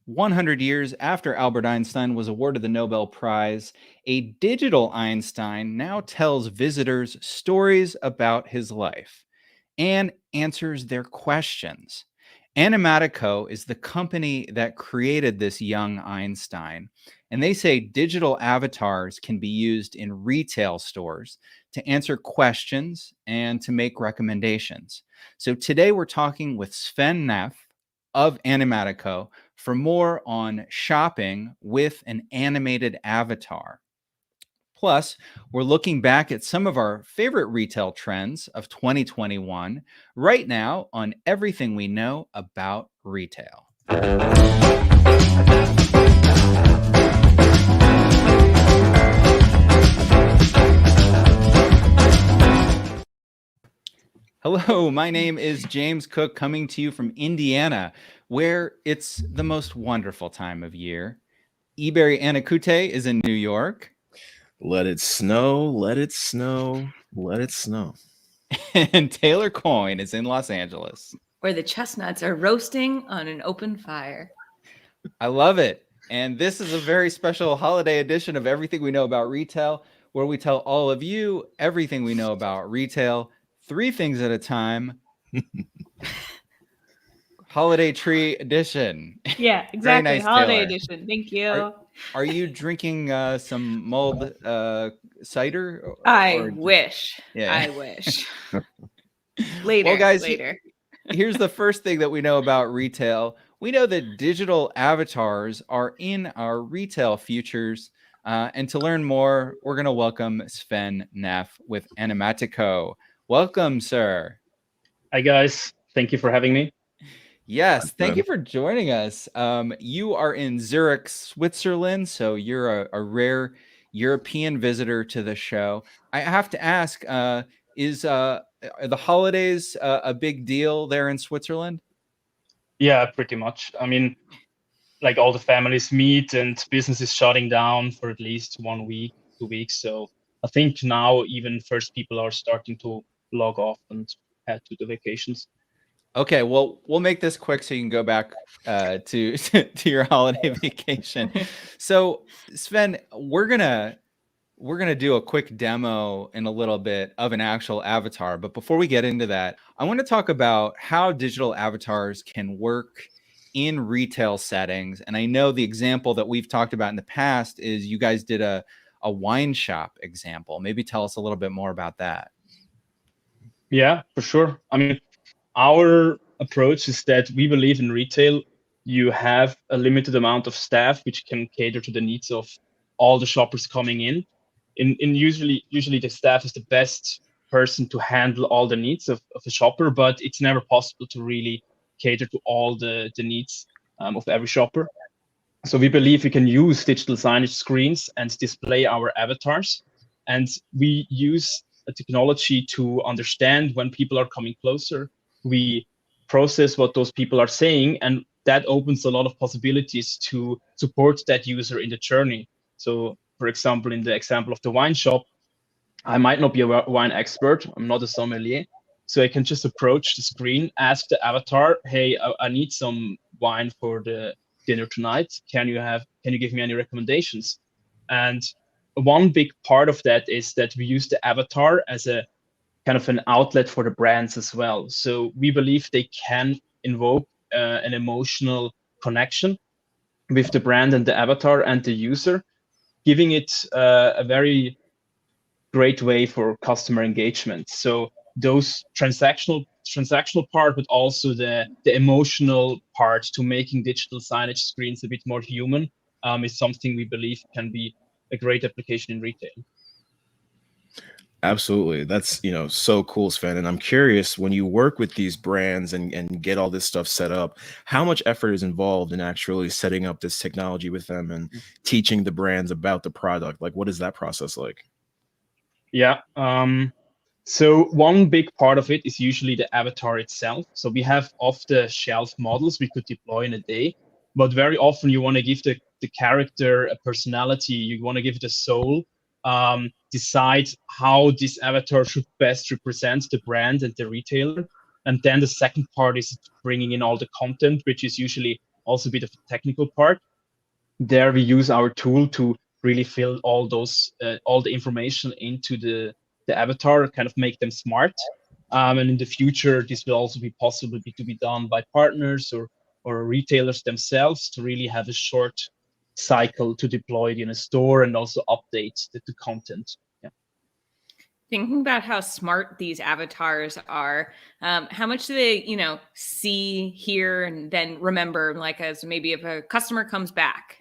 100 years after Albert Einstein was awarded the Nobel Prize, a digital Einstein now tells visitors stories about his life and answers their questions. Animatico is the company that created this young Einstein, and they say digital avatars can be used in retail stores to answer questions and to make recommendations. So today we're talking with Sven Naef of Animatico for more on shopping with an animated avatar. Plus, we're looking back at some of our favorite retail trends of 2021 right now on everything we know about retail. Hello, my name is James Cook, coming to you from Indiana, where it's the most wonderful time of year. Ebere Anokute is in New York. Let it snow, let it snow, let it snow. And Taylor Coyne is in Los Angeles, where the chestnuts are roasting on an open fire. I love it. And this is a very special holiday edition of Everything We Know About Retail, where we tell all of you everything we know about retail, 3 things at a time. Holiday tree edition. Yeah, exactly. Nice, holiday Taylor. edition. Thank you. Are you drinking some mulled cider? I wish. Yeah. I wish. Later. Well, guys, later. Here's the first thing that we know about retail. We know that digital avatars are in our retail futures. And to learn more, we're going to welcome Sven Naef with Animatico. Welcome, sir. Hi, guys. Thank you for having me. Yes, thank you for joining us. You are in Zurich, Switzerland, so you're a rare European visitor to the show. I have to ask, is are the holidays a big deal there in Switzerland? Yeah, pretty much. I mean, like all the families meet and business is shutting down for at least 1 week, 2 weeks. So I think now even first people are starting to log off and head to the vacations. Okay, well, we'll make this quick so you can go back to your holiday vacation. So, Sven, we're gonna do a quick demo in a little bit of an actual avatar. But before we get into that, I want to talk about how digital avatars can work in retail settings. And I know the example that we've talked about in the past is you guys did a wine shop example. Maybe tell us a little bit more about that. Yeah, for sure. I mean, our approach is that we believe in retail, you have a limited amount of staff which can cater to the needs of all the shoppers coming in. Usually the staff is the best person to handle all the needs of a shopper, but it's never possible to really cater to all the needs of every shopper. So we believe we can use digital signage screens and display our avatars. And we use a technology to understand when people are coming closer. We process what those people are saying, and that opens a lot of possibilities to support that user in the journey. So, for example, in the example of the wine shop, I might not be a wine expert. I'm not a sommelier. So I can just approach the screen, ask the avatar, hey, I need some wine for the dinner tonight. Can you give me any recommendations? And one big part of that is that we use the avatar as a kind of an outlet for the brands as well. So we believe they can invoke an emotional connection with the brand and the avatar and the user, giving it a very great way for customer engagement. So those transactional part, but also the emotional part to making digital signage screens a bit more human is something we believe can be a great application in retail. Absolutely. That's, so cool, Sven. And I'm curious, when you work with these brands and get all this stuff set up, how much effort is involved in actually setting up this technology with them and teaching the brands about the product? Like, what is that process like? Yeah. So one big part of it is usually the avatar itself. So we have off-the-shelf models we could deploy in a day, but very often you want to give the character a personality. You want to give it a soul. Decide how this avatar should best represent the brand and the retailer. And then the second part is bringing in all the content, which is usually also a bit of a technical part. There we use our tool to really fill all the information into the avatar, kind of make them smart. And in the future, this will also be possible to be done by partners or retailers themselves to really have a short cycle to deploy it in a store and also update the content. Yeah. Thinking about how smart these avatars are, how much do they, see, hear, and then remember, like as maybe if a customer comes back?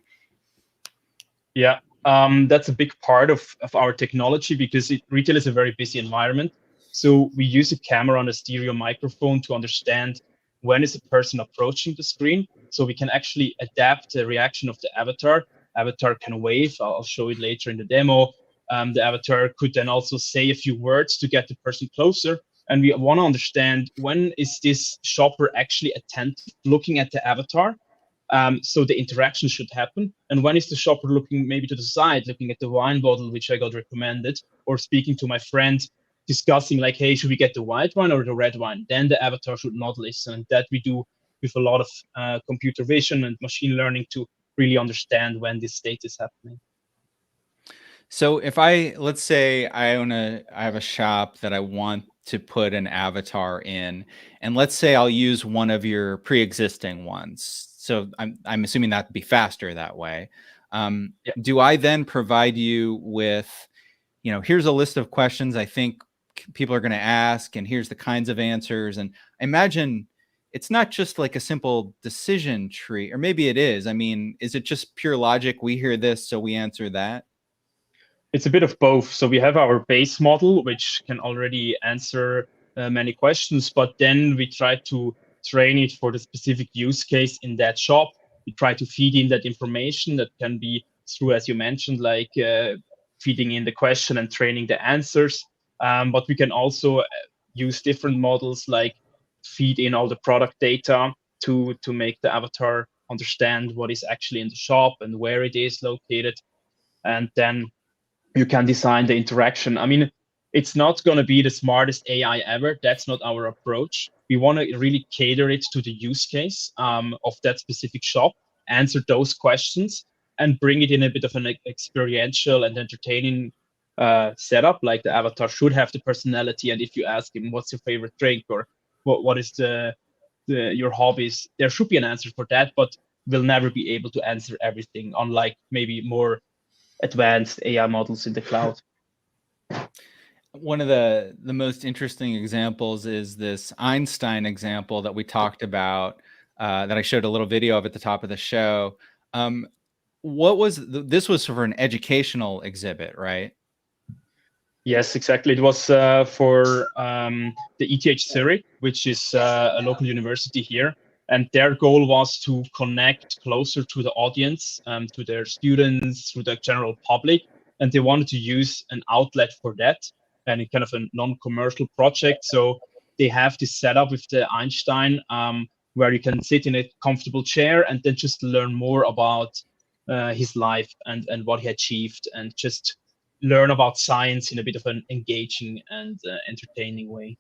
Yeah, that's a big part of our technology because retail is a very busy environment. So we use a camera on a stereo microphone to understand when is a person approaching the screen. So we can actually adapt the reaction of the avatar. Avatar can wave. I'll show it later in the demo. The avatar could then also say a few words to get the person closer. And we want to understand when is this shopper actually attentive, looking at the avatar. So the interaction should happen. And when is the shopper looking maybe to the side, looking at the wine bottle, which I got recommended, or speaking to my friend, discussing like, hey, should we get the white wine or the red wine? Then the avatar should not listen. And that we do with a lot of computer vision and machine learning to really understand when this state is happening. So if let's say I have a shop that I want to put an avatar in, and let's say I'll use one of your pre-existing ones. So I'm assuming that'd be faster that way. Yeah. Do I then provide you with, here's a list of questions I think people are going to ask, and here's the kinds of answers. And I imagine it's not just like a simple decision tree, or maybe it is. I mean, is it just pure logic? We hear this, so we answer that. It's a bit of both. So we have our base model, which can already answer many questions, but then we try to train it for the specific use case in that shop. We try to feed in that information that can be through, as you mentioned, like feeding in the question and training the answers. But we can also use different models, like feed in all the product data to make the avatar understand what is actually in the shop and where it is located. And then you can design the interaction. I mean, it's not going to be the smartest AI ever. That's not our approach. We want to really cater it to the use case of that specific shop, answer those questions, and bring it in a bit of an experiential and entertaining setup. Like the avatar should have the personality, and if you ask him what's your favorite drink or what is your hobbies, there should be an answer for that, but we'll never be able to answer everything, unlike maybe more advanced AI models in the cloud. One of the most interesting examples is this Einstein example that we talked about, that I showed a little video of at the top of the show. What was this was for an educational exhibit, right? Yes, exactly. It was for the ETH Zurich, which is a local university here. And their goal was to connect closer to the audience, to their students, to the general public. And they wanted to use an outlet for that, and kind of a non-commercial project. So they have this setup with the Einstein, where you can sit in a comfortable chair and then just learn more about his life and what he achieved, and just learn about science in a bit of an engaging and entertaining way.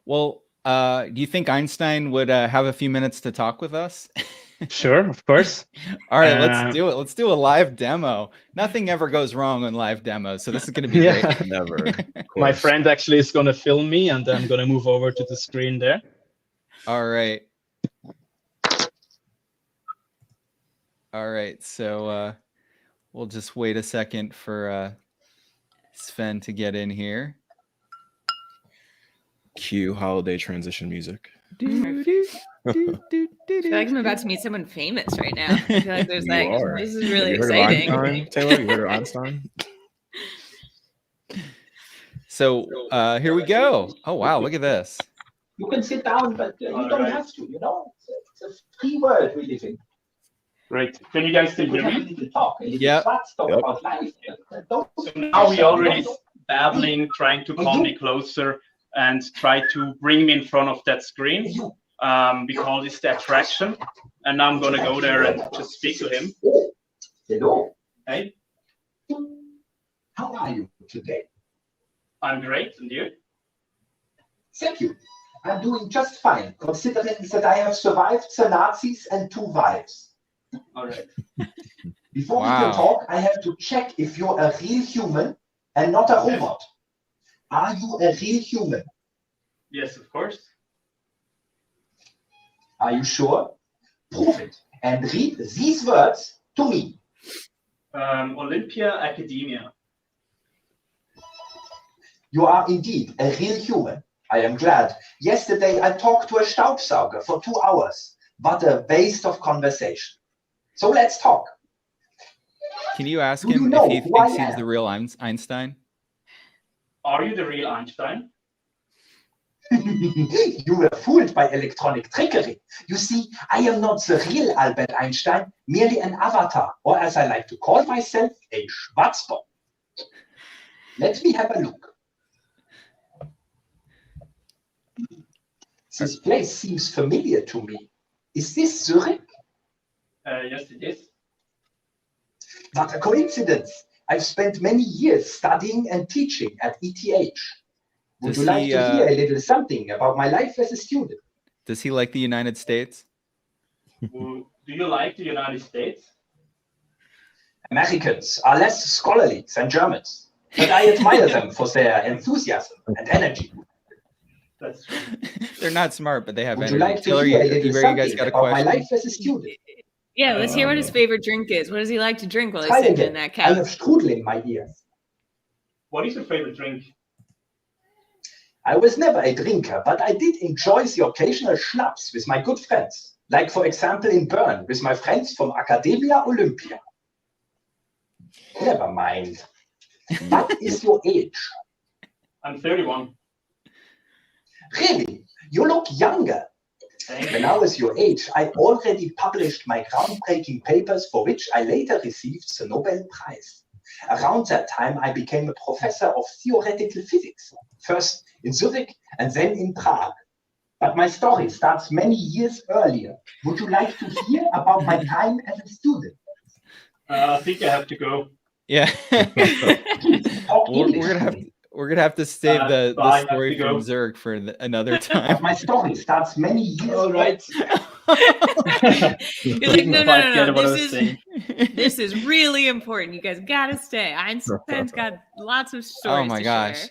Well, do you think Einstein would have a few minutes to talk with us? Sure, of course. All right, let's do it. Let's do a live demo. Nothing ever goes wrong on live demos, so this is going to be great. Never. My friend actually is going to film me, and I'm going to move over to the screen there. All right. All right, so we'll just wait a second for Sven to get in here. Cue holiday transition music. I feel like I'm about to meet someone famous right now. I feel like there's this is really exciting. Taylor, you heard of Einstein? So here we go. Oh, wow, look at this. You can sit down, but you don't have to, It's a free world we live in. Great. Can you guys still hear me? Yeah. So now we already babbling, trying to come me closer and try to bring me in front of that screen. We call this the attraction. And now I'm going to go there and just speak to him. Hello. Hey. How are you today? I'm great. And you? Thank you. I'm doing just fine, considering that I have survived the Nazis and 2 wives. All right. Before we Wow. can talk, I have to check if you're a real human and not a robot. Are you a real human? Yes, of course. Are you sure? Prove it and read these words to me. Olympia Academia. You are indeed a real human. I am glad. Yesterday I talked to a Staubsauger for 2 hours. What a waste of conversation. So let's talk. Can you ask Do you him know if he who I thinks he's am? the real Einstein? Are you the real Einstein? You were fooled by electronic trickery. You see, I am not the real Albert Einstein, merely an avatar, or as I like to call myself, a Schwarzbomb. Let me have a look. This place seems familiar to me. Is this Zurich? Yes, it is. What a coincidence. I've spent many years studying and teaching at ETH. Would Does you like he, to hear a little something about my life as a student? Does he like the United States? Do you like the United States? Americans are less scholarly than Germans, but I admire them for their enthusiasm and energy. That's true. They're not smart, but they have Would you energy. like to Taylor, hear a you little guys something got a about my question? life as a student? Yeah, let's hear what his favorite drink is. What does he like to drink while he's Try sitting in again. that I couch? have strudel in my ears. What is your favorite drink? I was never a drinker, but I did enjoy the occasional schnapps with my good friends. Like, for example, in Bern with my friends from Academia Olympia. Never mind. What is your age? I'm 31. Really? You look younger. Thank When you. I was your age, I already published my groundbreaking papers for which I later received the Nobel Prize. Around that time, I became a professor of theoretical physics, first in Zurich and then in Prague. But my story starts many years earlier. Would you like to hear about my time as a student? I think I have to go. Yeah. Talk we're English gonna to have me. we're gonna have to save Bye, the I have story to from go. Zurich for another But time. my story starts many years All right. He's like, no, Quite get no. what I was This saying. this is really important. You guys gotta stay. Einstein's got lots of stories. Oh my to gosh. share.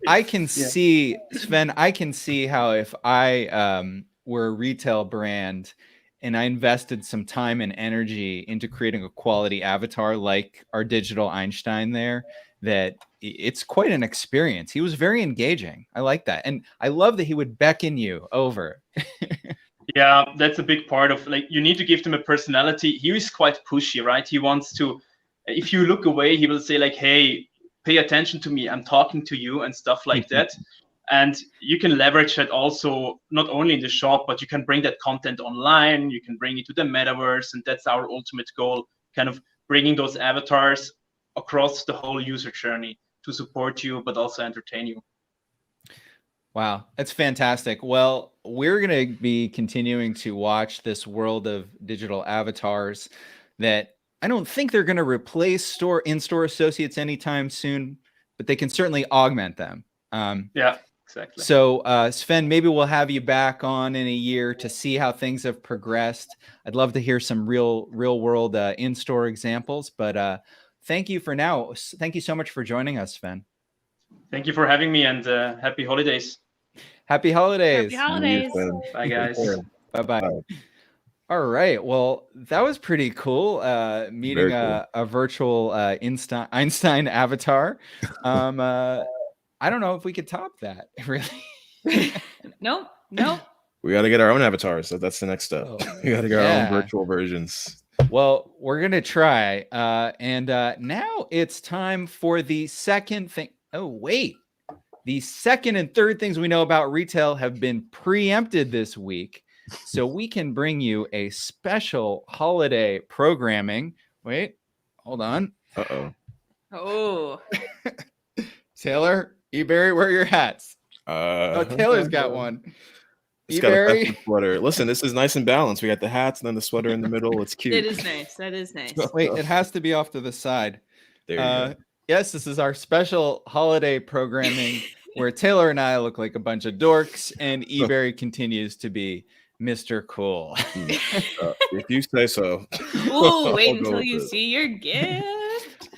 I can see, Sven, I can see how if I were a retail brand and I invested some time and energy into creating a quality avatar like our digital Einstein there, that it's quite an experience. He was very engaging. I like that. And I love that he would beckon you over. Yeah, that's a big part of, like, you need to give them a personality. He is quite pushy, right? He wants to, if you look away, he will say like, hey, pay attention to me. I'm talking to you and stuff like that. And you can leverage that also, not only in the shop, but you can bring that content online. You can bring it to the metaverse. And that's our ultimate goal, kind of bringing those avatars across the whole user journey to support you, but also entertain you. Wow, that's fantastic. Well, we're going to be continuing to watch this world of digital avatars that I don't think they're going to replace in-store associates anytime soon, but they can certainly augment them. Yeah, exactly. So, Sven, maybe we'll have you back on in a year to see how things have progressed. I'd love to hear some real world in-store examples, but thank you for now. Thank you so much for joining us, Sven. Thank you for having me, and happy holidays. Happy holidays. Happy holidays. Bye, guys. Bye-bye. All right. Well, that was pretty cool. Meeting Very a virtual Einstein avatar. I don't know if we could top that, really. Nope. We got to get our own avatars. So that's the next step. Oh, We got to get our yeah. own virtual versions. Well, we're going to try. And now it's time for the second thing. Oh, wait. The second and third things we know about retail have been preempted this week. So we can bring you a special holiday programming. Wait, hold on. Uh-oh. Oh. Taylor, Ebere, where are your hats? Oh, Taylor's got one. It's got a Ebere. festive sweater. Listen, this is nice and balanced. We got the hats and then the sweater in the middle. It's cute. That is nice. That is nice. Wait, it has to be off to the side. There you go. Yes, this is our special holiday programming where Taylor and I look like a bunch of dorks, and Ebere continues to be Mr. Cool. If you say so. Ooh, wait I'll go until with you it. see your gift.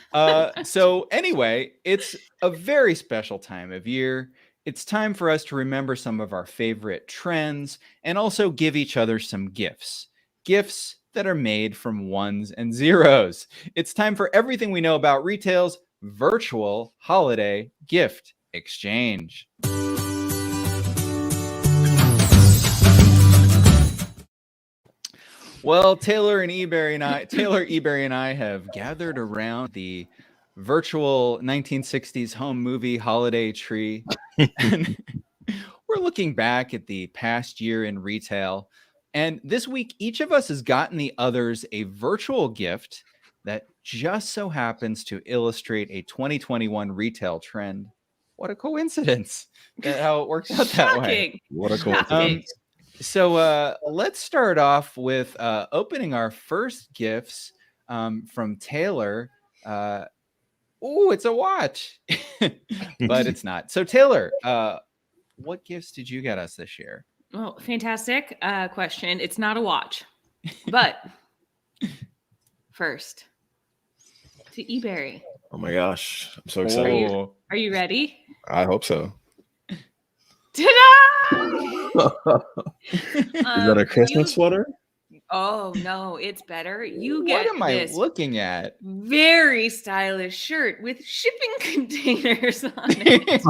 So anyway, it's a very special time of year. It's time for us to remember some of our favorite trends and also give each other some gifts. Gifts that are made from ones and zeros. It's time for everything we know about retail's virtual holiday gift exchange. Well, Taylor, Ebere, and I have gathered around the virtual 1960s home movie holiday tree. And we're looking back at the past year in retail. And this week, each of us has gotten the others a virtual gift that just so happens to illustrate a 2021 retail trend. What a coincidence that how it worked out that way. Shocking. What a Shocking. coincidence. So let's start off with opening our first gifts from Taylor. Oh, it's a watch, but it's not. So Taylor, what gifts did you get us this year? Oh, fantastic question. It's not a watch, but first to Ebere. Oh my gosh. I'm so excited. Oh, Are you ready? I hope so. Ta-da! Is that a Christmas sweater? Oh no, it's better. You get what am I this looking at? very stylish shirt with shipping containers on it.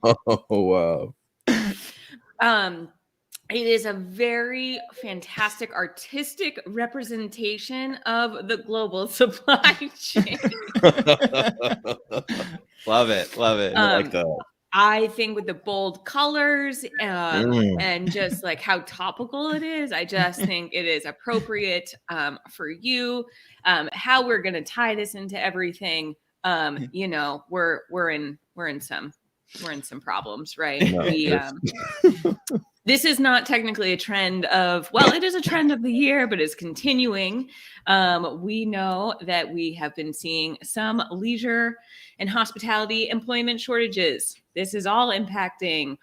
Oh wow. It is a very fantastic artistic representation of the global supply chain. Love it. I like that. I think with the bold colors and just like how topical it is, I just think it is appropriate for you. How we're gonna tie this into everything, you know, we're in some problems, right? No, This is not technically a trend of, well, it is a trend of the year, but it's continuing. We know that we have been seeing some leisure and hospitality employment shortages. This is all impacting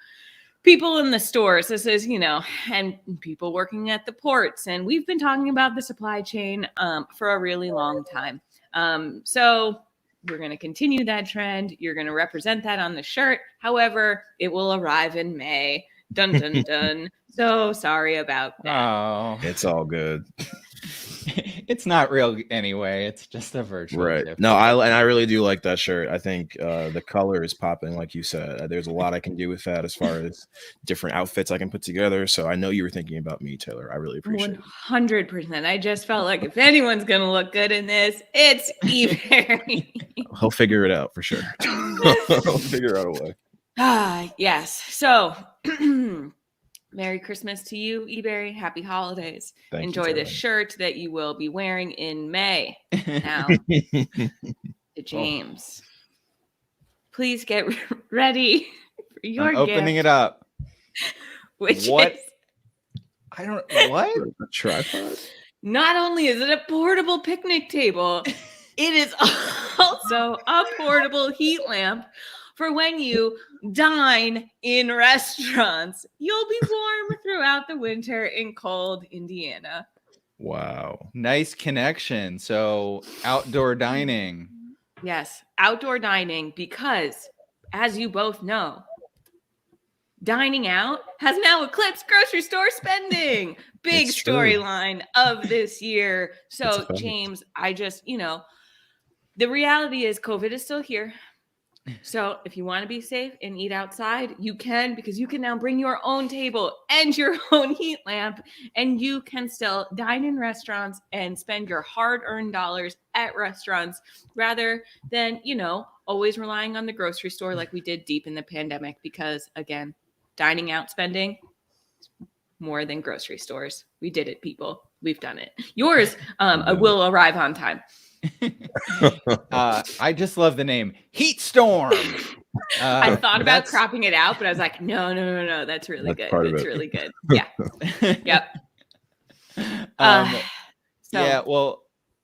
people in the stores. This is, you know, and people working at the ports. And we've been talking about the supply chain for a really long time. So we're going to continue that trend. You're going to represent that on the shirt. However, it will arrive in May. Dun, dun, dun. So sorry about that. Oh, it's all good. It's not real anyway. It's just a virtual Right. gift. No, I really do like that shirt. I think the color is popping, like you said. There's a lot I can do with that as far as different outfits I can put together. So I know you were thinking about me, Taylor. I really appreciate it. 100%. I just felt like if anyone's going to look good in this, it's Ebere. He'll figure it out for sure. He'll figure out a way. Yes. So Merry Christmas to you, Ebere. Happy holidays. Thank you, Enjoy Taylor. this shirt that you will be wearing in May. Now to James. Please get ready for your I'm opening gift, it up. which What? is I don't. What? A tripod? not only is it a portable picnic table, it is also a portable heat lamp for when you dine in restaurants. You'll be warm throughout the winter in cold Indiana. Wow. Nice connection. So outdoor dining. Yes, outdoor dining, because as you both know, dining out has now eclipsed grocery store spending. Big It's true. storyline of this year. It's So, a fact. James, I just, the reality is COVID is still here. So if you want to be safe and eat outside, you can, because you can now bring your own table and your own heat lamp, and you can still dine in restaurants and spend your hard-earned dollars at restaurants rather than, always relying on the grocery store like we did deep in the pandemic, because again, dining out spending more than grocery stores. We did it, people. We've done it. Yours will arrive on time. I just love the name Heat Storm. I thought about that's- cropping it out, but I was like, no. That's really That's good. part of It's it. really good. Yeah. Yep. Um, So yeah, well,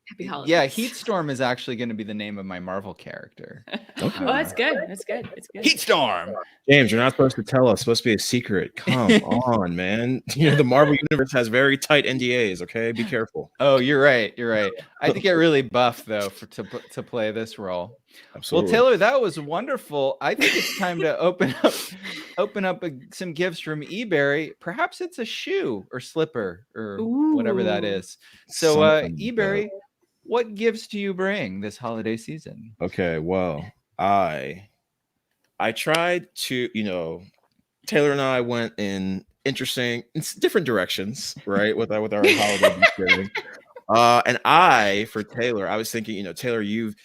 Happy holidays. Yeah, Heatstorm is actually going to be the name of my Marvel character. Oh, that's good. That's good. That's good. Heatstorm. James, you're not supposed to tell us. It's supposed to be a secret. Come on, man. You know, the Marvel Universe has very tight NDAs, okay? Be careful. Oh, you're right. You're right. I had to get really buff, though, to play this role. Absolutely. Well, Taylor, that was wonderful. I think it's time to open up some gifts from eBay. Perhaps it's a shoe or slipper or whatever that Ooh. is. So, Something, eBay, what gifts do you bring this holiday season? Okay, well, I tried to, you know, Taylor and I went in different directions, right? With our holiday gifting. And for Taylor, I was thinking, you know, Taylor, you've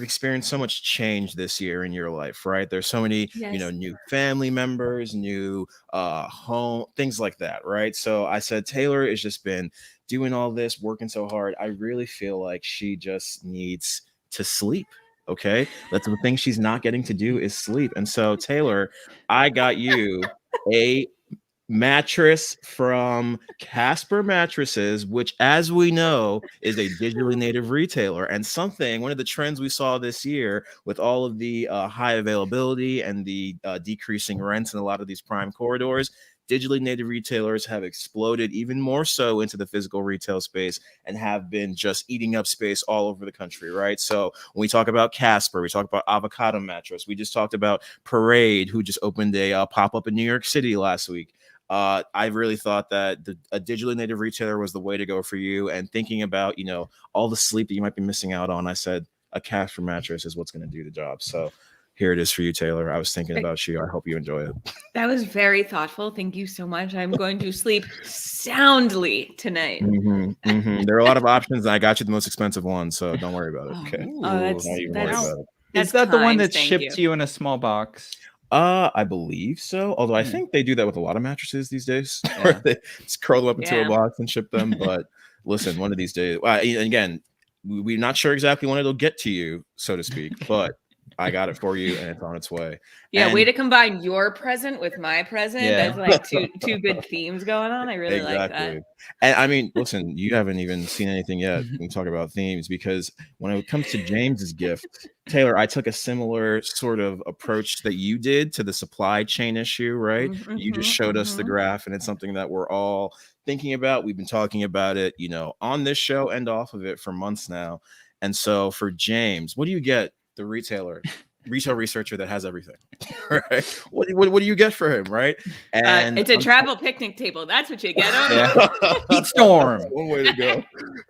experienced so much change this year in your life, right? There's so many, you know, new family members, new home, things like that, right? So I said, Taylor has just been doing all this, working so hard. I really feel like she just needs to sleep. Okay, that's the thing she's not getting to do is sleep. And so, Taylor, I got you a mattress from Casper Mattresses, which, as we know, is a digitally native retailer. And one of the trends we saw this year with all of the high availability and the decreasing rents in a lot of these prime corridors, digitally native retailers have exploded even more so into the physical retail space and have been just eating up space all over the country, right? So when we talk about Casper, we talk about Avocado Mattress. We just talked about Parade, who just opened a pop-up in New York City last week. I really thought that a digitally native retailer was the way to go for you. And thinking about, you know, all the sleep that you might be missing out on, I said a Casper mattress is what's going to do the job. So here it is for you, Taylor. I was thinking about you. I hope you enjoy it. That was very thoughtful. Thank you so much. I'm going to sleep soundly tonight. There are a lot of options, and I got you the most expensive one, so don't worry about it. Okay. Is that the one that's shipped to you in a small box? I believe so. Although I think they do that with a lot of mattresses these days, where they just curl them up into a box and ship them. But listen, one of these days, again, we're not sure exactly when it'll get to you, so to speak, but I got it for you, and it's on its way. Yeah, way to combine your present with my present. Yeah. That's like two good themes going on. I really like that. And I mean, listen, you haven't even seen anything yet. We can talk about themes, because when it comes to James's gift, Taylor, I took a similar sort of approach that you did to the supply chain issue, right? You just showed us the graph, and it's something that we're all thinking about. We've been talking about it, you know, on this show and off of it for months now. And so for James, what do you get? The retail researcher that has everything, right? What do you get for him, right? And it's a travel picnic table. That's what you get on Heatstorm. That's one way to go.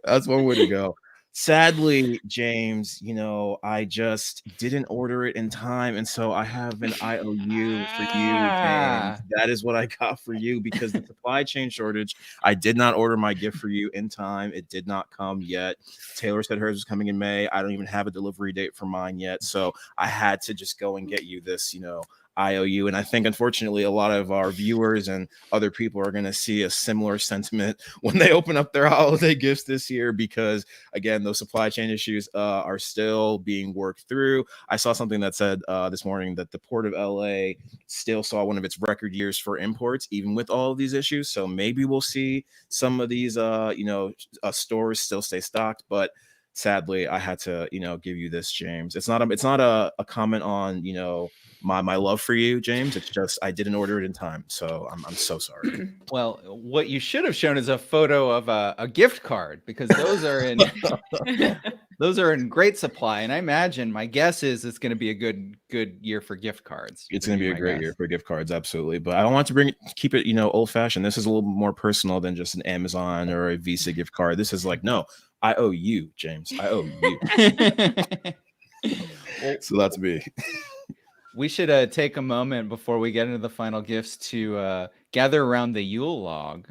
That's one way to go. Sadly, James, you know, I just didn't order it in time, and so I have an IOU for you, James. That is what I got for you, because the supply chain shortage. I did not order my gift for you in time. It did not come yet. Taylor said hers was coming in May. I don't even have a delivery date for mine yet, so I had to just go and get you this, you know, IOU. And I think, unfortunately, a lot of our viewers and other people are going to see a similar sentiment when they open up their holiday gifts this year, because, again, those supply chain issues are still being worked through. I saw something that said this morning that the Port of LA still saw one of its record years for imports, even with all of these issues. So maybe we'll see some of these, stores still stay stocked, but sadly, I had to, you know, give you this, James. It's not a comment on, you know, my love for you, James. It's just I didn't order it in time, so I'm so sorry. Well, what you should have shown is a photo of a gift card, because those are in those are in great supply. And I imagine, my guess is it's going to be a good year for gift cards. It's going to be a great year for gift cards, absolutely. But I don't want to keep it, you know, old fashioned. This is a little more personal than just an Amazon or a Visa gift card. This is like, no, I owe you, James. I owe you. So that's me. We should take a moment before we get into the final gifts to gather around the Yule log.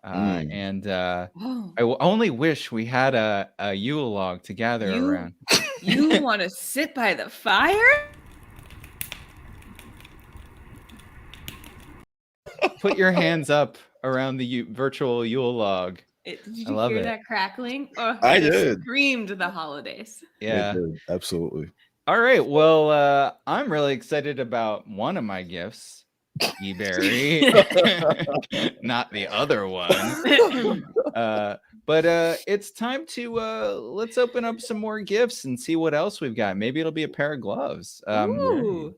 And I only wish we had a Yule log to gather around. You want to sit by the fire? Put your hands up around the virtual Yule log. Did you hear that crackling? Oh, I did. Screamed the holidays. Yeah, absolutely. All right. Well, I'm really excited about one of my gifts, eBay, not the other one. But it's time to let's open up some more gifts and see what else we've got. Maybe it'll be a pair of gloves. Ooh.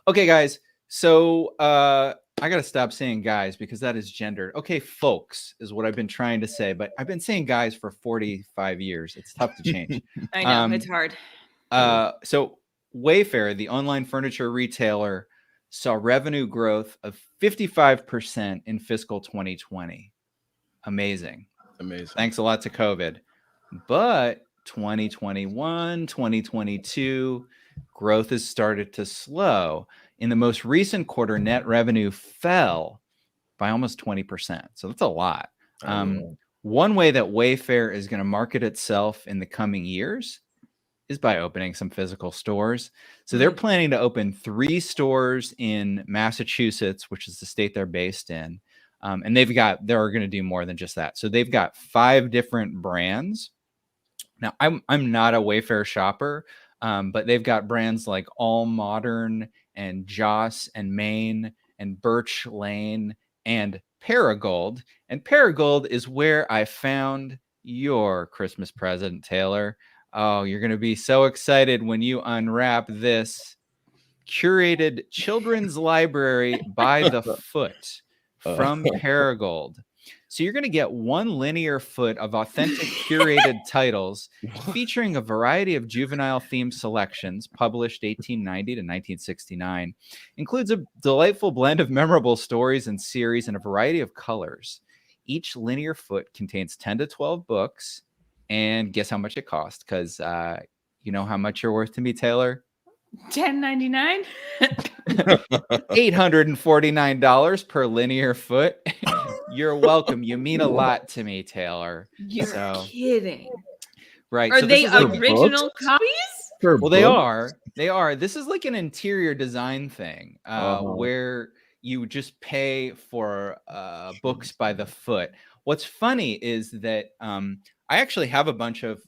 Okay, guys. So I gotta stop saying guys because that is gendered. Okay, folks is what I've been trying to say, but I've been saying guys for 45 years. It's tough to change. I know, it's hard. So Wayfair, the online furniture retailer, saw revenue growth of 55% in fiscal 2020. Amazing. Thanks a lot to COVID. But 2021, 2022, growth has started to slow. In the most recent quarter, net revenue fell by almost 20%. So that's a lot. One way that Wayfair is going to market itself in the coming years is by opening some physical stores. So they're planning to open 3 stores in Massachusetts, which is the state they're based in. And they're going to do more than just that. So they've got 5 different brands. Now, I'm not a Wayfair shopper, but they've got brands like All Modern and Joss and Maine and Birch Lane and Paragold. And Paragold is where I found your Christmas present, Taylor. Oh, you're going to be so excited when you unwrap this curated children's library by the foot from Paragold. So you're going to get 1 linear foot of authentic curated titles featuring a variety of juvenile themed selections published 1890 to 1969. Includes a delightful blend of memorable stories and series in a variety of colors. Each linear foot contains 10 to 12 books. And guess how much it cost? Because you know how much you're worth to me, Taylor? $10.99. $849 per linear foot. You're welcome. You mean a lot to me, Taylor. You're kidding. Right. Are so they this is original copies? Well, they are. They are. This is like an interior design thing where you just pay for books by the foot. What's funny is that I actually have a bunch of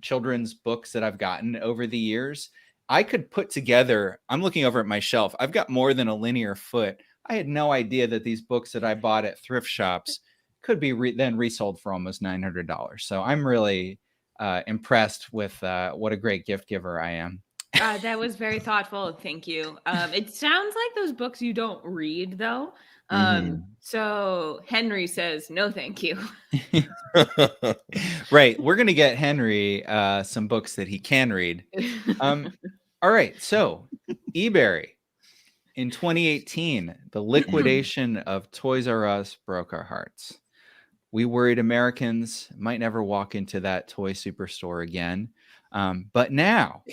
children's books that I've gotten over the years. I could put together, I'm looking over at my shelf. I've got more than a linear foot. I had no idea that these books that I bought at thrift shops could be then resold for almost $900. So I'm really impressed with what a great gift giver I am. That was very thoughtful. Thank you. It sounds like those books you don't read, though. So Henry says, no, thank you. Right. We're going to get Henry some books that he can read. All right. So Ebere. In 2018, the liquidation of Toys R Us broke our hearts. We worried Americans might never walk into that toy superstore again. But now,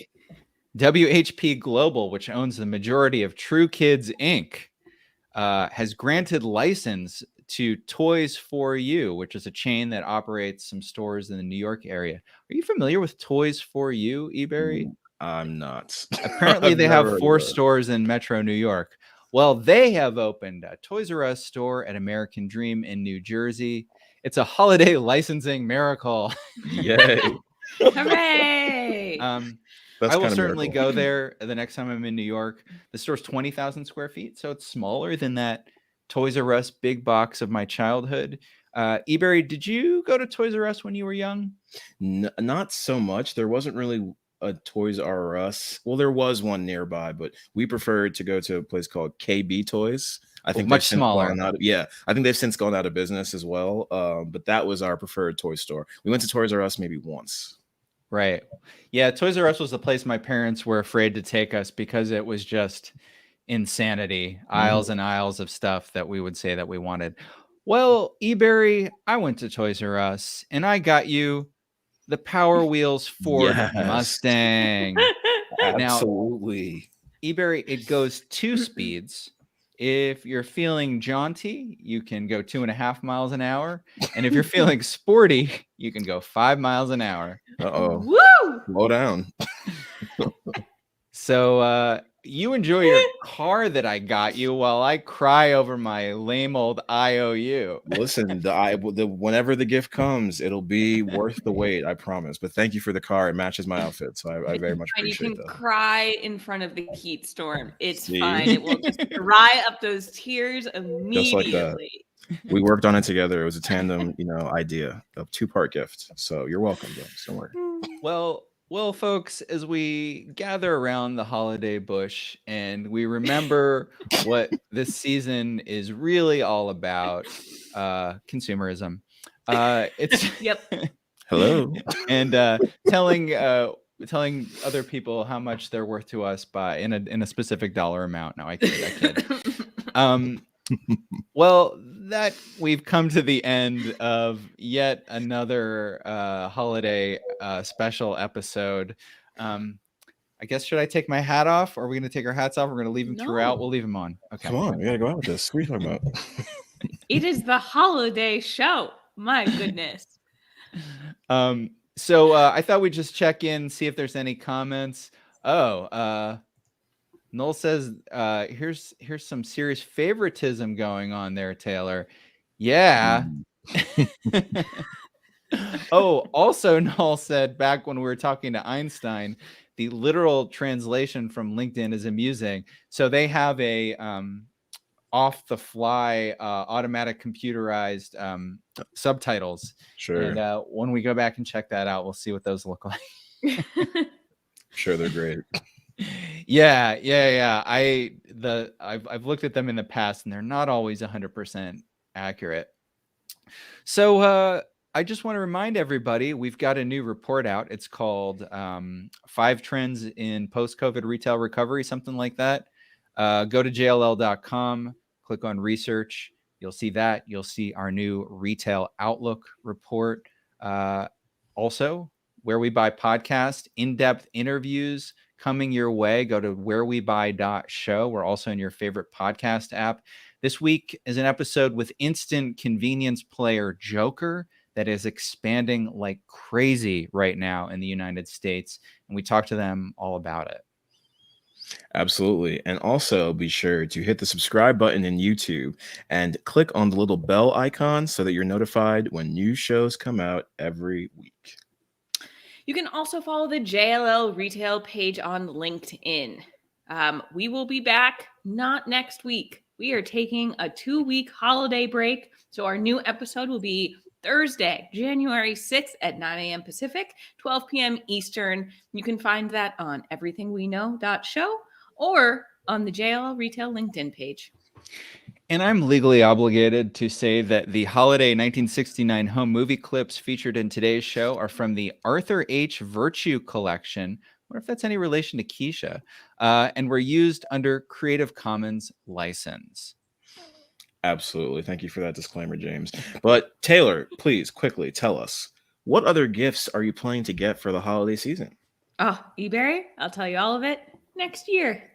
WHP Global, which owns the majority of True Kids Inc., has granted license to Toys for You, which is a chain that operates some stores in the New York area. Are you familiar with Toys for You, Ebere? I'm not. Apparently, they have 4 stores in Metro New York. Well, they have opened a Toys R Us store at American Dream in New Jersey. It's a holiday licensing miracle. Yay. Hooray! I will certainly go there the next time I'm in New York. The store's 20,000 square feet, so it's smaller than that Toys R Us big box of my childhood. Ebere, did you go to Toys R Us when you were young? Not so much. There wasn't really a Toys R Us. Well, there was one nearby, but we preferred to go to a place called KB Toys. I think much smaller. I think they've since gone out of business as well. But that was our preferred toy store. We went to Toys R Us maybe once. Right. Yeah, Toys R Us was the place my parents were afraid to take us because it was just insanity. Aisles and aisles of stuff that we would say that we wanted. Well, Ebere, I went to Toys R Us and I got you the Power Wheels Ford Mustang. Absolutely. Now, Ebere, it goes 2 speeds. If you're feeling jaunty, you can go 2.5 miles an hour. And if you're feeling sporty, you can go 5 miles an hour. Uh-oh. Woo! Slow down. So you enjoy your car that I got you while I cry over my lame old IOU. Listen, whenever the gift comes, it'll be worth the wait, I promise. But thank you for the car. It matches my outfit, so I very much appreciate that. You can cry in front of the heat storm. It's fine. It will just dry up those tears immediately. Just like that. We worked on it together. It was a tandem, idea of 2-part gift. So you're welcome, James. Don't worry. Well, folks, as we gather around the holiday bush and we remember what this season is really all about, consumerism. It's Yep. Hello. and telling other people how much they're worth to us by in a specific dollar amount. No, I kid. Well, that we've come to the end of yet another holiday special episode. I guess, should I take my hat off? Or are we going to take our hats off? We're going to leave them throughout. We'll leave them on. Okay. Come on, we gotta go out with this. What are you talking about? It is the holiday show. My goodness. So I thought we'd just check in, see if there's any comments. Noel says, here's some serious favoritism going on there, Taylor. Yeah. Also, Noel said, back when we were talking to Einstein, the literal translation from LinkedIn is amusing. So they have a off the fly automatic computerized subtitles. Sure. And when we go back and check that out, we'll see what those look like. Sure, they're great. Yeah. I've looked at them in the past and they're not always 100% accurate. So I just want to remind everybody, we've got a new report out. It's called 5 Trends in Post-COVID Retail Recovery, something like that. Go to jll.com, click on research. You'll see that. You'll see our new retail outlook report. Also, Where We Buy podcast, in-depth interviews coming your way. Go to wherewebuy.show. We're also in your favorite podcast app. This week is an episode with instant convenience player Joker that is expanding like crazy right now in the United States. And we talked to them all about it. Absolutely. And also be sure to hit the subscribe button in YouTube and click on the little bell icon so that you're notified when new shows come out every week. You can also follow the JLL retail page on LinkedIn. We will be back not next week. We are taking a 2-week holiday break. So our new episode will be Thursday, January 6th at 9 a.m. Pacific, 12 p.m. Eastern. You can find that on everythingweknow.show or on the JLL Retail LinkedIn page. And I'm legally obligated to say that the holiday 1969 home movie clips featured in today's show are from the Arthur H. Virtue collection. I wonder if that's any relation to Keisha. And were used under Creative Commons license. Absolutely. Thank you for that disclaimer, James. But Taylor, please quickly tell us, what other gifts are you planning to get for the holiday season? Oh, Ebere, I'll tell you all of it next year.